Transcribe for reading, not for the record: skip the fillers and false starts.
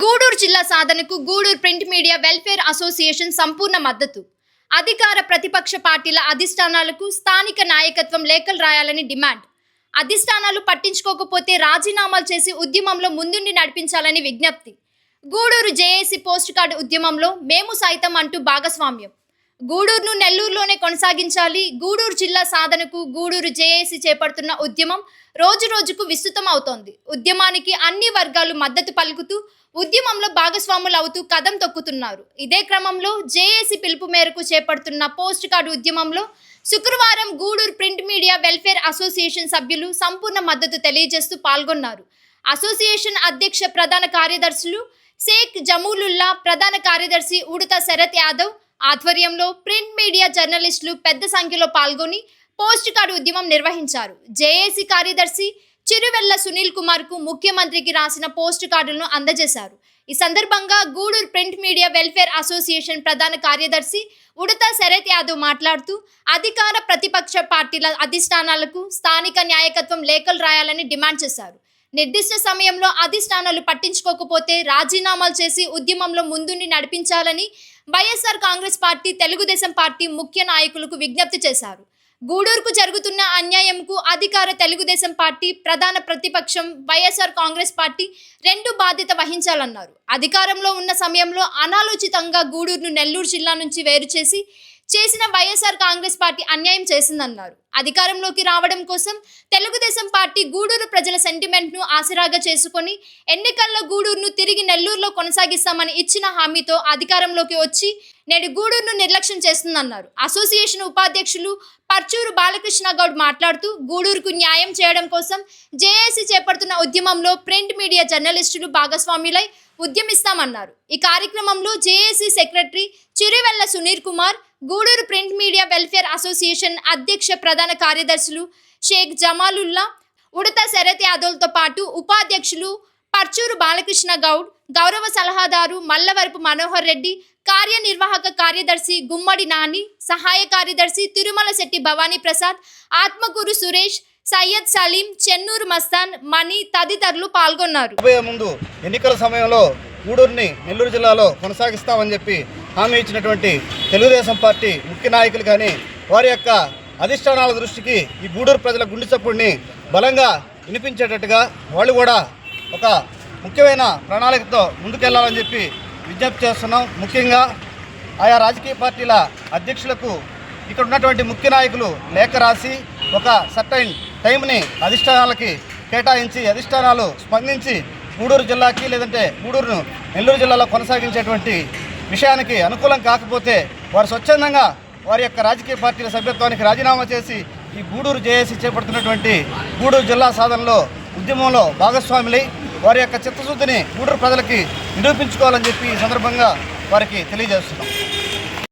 గూడూరు జిల్లా సాధనకు Gudur print media welfare association సంపూర్ణ మద్దతు. అధికార ప్రతిపక్ష పార్టీల అధిష్టానాలకు స్థానిక నాయకత్వం లేఖలు రాయాలని డిమాండ్. అధిష్టానాలు పట్టించుకోకపోతే రాజీనామాలు చేసి ఉద్యమంలో ముందుండి నడిపించాలని విజ్ఞప్తి. గూడూరు జేఏసీ పోస్ట్ కార్డు ఉద్యమంలో మేము సైతం అంటూ భాగస్వామ్యం. గూడూరును నెల్లూరులోనే కొనసాగించాలి. గూడూరు జిల్లా సాధనకు గూడూరు జేఏసీ చేపడుతున్న ఉద్యమం రోజు రోజుకు విస్తృతం అవుతోంది. ఉద్యమానికి అన్ని వర్గాలు మద్దతు పలుకుతూ ఉద్యమంలో భాగస్వాములు అవుతూ కదం తొక్కుతున్నారు. ఇదే క్రమంలో జేఏసీ పిలుపు మేరకు చేపడుతున్న పోస్ట్ కార్డు ఉద్యమంలో శుక్రవారం Gudur print media welfare association సభ్యులు సంపూర్ణ మద్దతు తెలియజేస్తూ పాల్గొన్నారు. అసోసియేషన్ అధ్యక్ష ప్రధాన కార్యదర్శులు షేక్ జమూలుల్లా, ప్రధాన కార్యదర్శి ఉడతా శరత్ యాదవ్ ఆధ్వర్యంలో ప్రింట్ మీడియా జర్నలిస్టులు పెద్ద సంఖ్యలో పాల్గొని పోస్ట్ కార్డు ఉద్యమం నిర్వహించారు. జేఏసీ కార్యదర్శి చిరువెల్ల సునీల్ కుమార్ కు ముఖ్యమంత్రికి రాసిన పోస్ట్ కార్డులను అందజేశారు. ఈ సందర్భంగా Gudur print media welfare association ప్రధాన కార్యదర్శి ఉడతా శరత్ యాదవ్ మాట్లాడుతూ అధికార ప్రతిపక్ష పార్టీల అధిష్టానాలకు స్థానిక నాయకత్వం లేఖలు రాయాలని డిమాండ్ చేశారు. నిర్దిష్ట సమయంలో అధిష్టానాలు పట్టించుకోకపోతే రాజీనామాలు చేసి ఉద్యమంలో ముందుండి నడిపించాలని వైఎస్ఆర్ కాంగ్రెస్ పార్టీ, తెలుగుదేశం పార్టీ ముఖ్య నాయకులకు విజ్ఞప్తి చేశారు. గూడూరుకు జరుగుతున్న అన్యాయంకు అధికార తెలుగుదేశం పార్టీ, ప్రధాన ప్రతిపక్షం వైఎస్ఆర్ కాంగ్రెస్ పార్టీ రెండు బాధ్యత వహించాలన్నారు. అధికారంలో ఉన్న సమయంలో అనాలోచితంగా గూడూరును నెల్లూరు జిల్లా నుంచి వేరు చేసిన వైఎస్ఆర్ కాంగ్రెస్ పార్టీ అన్యాయం చేసిందన్నారు. అధికారంలోకి రావడం కోసం తెలుగుదేశం పార్టీ గూడూరు ప్రజల సెంటిమెంట్ను ఆసరాగా చేసుకొని ఎన్నికల్లో గూడూరును తిరిగి నెల్లూరులో కొనసాగిస్తామని ఇచ్చిన హామీతో అధికారంలోకి వచ్చి నేడు గూడూరును నిర్లక్ష్యం చేస్తుందన్నారు. అసోసియేషన్ ఉపాధ్యక్షులు పర్చూరు బాలకృష్ణ గౌడ్ మాట్లాడుతూ గూడూరుకు న్యాయం చేయడం కోసం జేఏసీ చేపడుతున్న ఉద్యమంలో ప్రింట్ మీడియా జర్నలిస్టులు భాగస్వాములై ఉద్యమిస్తామన్నారు. ఈ కార్యక్రమంలో JAC secretary Chiruvella Sunil Kumar, Gudur print media welfare association అధ్యక్ష ప్రధాన కార్యదర్శులు షేక్ జమాలుల్లా, ఉడతా శరత్ యాదవ్తో పాటు ఉపాధ్యక్షులు పర్చూరు బాలకృష్ణ గౌడ్, గౌరవ సలహాదారు మల్లవరపు మనోహర్ రెడ్డి, కార్యనిర్వాహక కార్యదర్శి గుమ్మడి నాని, సహాయ కార్యదర్శి తిరుమల శెట్టి భవానీ ప్రసాద్, ఆత్మకూరు సురేష్, సయ్యద్ సలీం, చెన్నూరు మస్తాన్, మణి తదితరులు పాల్గొన్నారు. ముందు ఎన్నికల సమయంలో గూడూరుని నెల్లూరు జిల్లాలో కొనసాగిస్తామని చెప్పి హామీ ఇచ్చినటువంటి తెలుగుదేశం పార్టీ ముఖ్య నాయకులు కానీ వారి యొక్క అధిష్టానాల దృష్టికి ఈ గూడూరు ప్రజల గుండె చప్పుడిని బలంగా వినిపించేటట్టుగా వాళ్ళు కూడా ఒక ముఖ్యమైన ప్రణాళికతో ముందుకెళ్లాలని చెప్పి విజ్ఞప్తి చేస్తున్నాం. ముఖ్యంగా ఆయా రాజకీయ పార్టీల అధ్యక్షులకు ఇక్కడ ఉన్నటువంటి ముఖ్య నాయకులు లేఖ రాసి ఒక సర్టైన్ టైంని అధిష్టానాలకి కేటాయించి అధిష్టానాలు స్పందించి గూడూరు జిల్లాకి లేదంటే గూడూరును నెల్లూరు జిల్లాలో కొనసాగించేటువంటి విషయానికి అనుకూలం కాకపోతే వారు స్వచ్ఛందంగా వారి యొక్క రాజకీయ పార్టీల సభ్యత్వానికి రాజీనామా చేసి ఈ గూడూరు జేఏసీ చేపడుతున్నటువంటి గూడూరు జిల్లా సాధనలో ఉద్యమంలో భాగస్వాములై వారి యొక్క చిత్తశుద్ధిని గూడూరు ప్రజలకి నిరూపించుకోవాలని చెప్పి ఈ సందర్భంగా వారికి తెలియజేస్తున్నాం.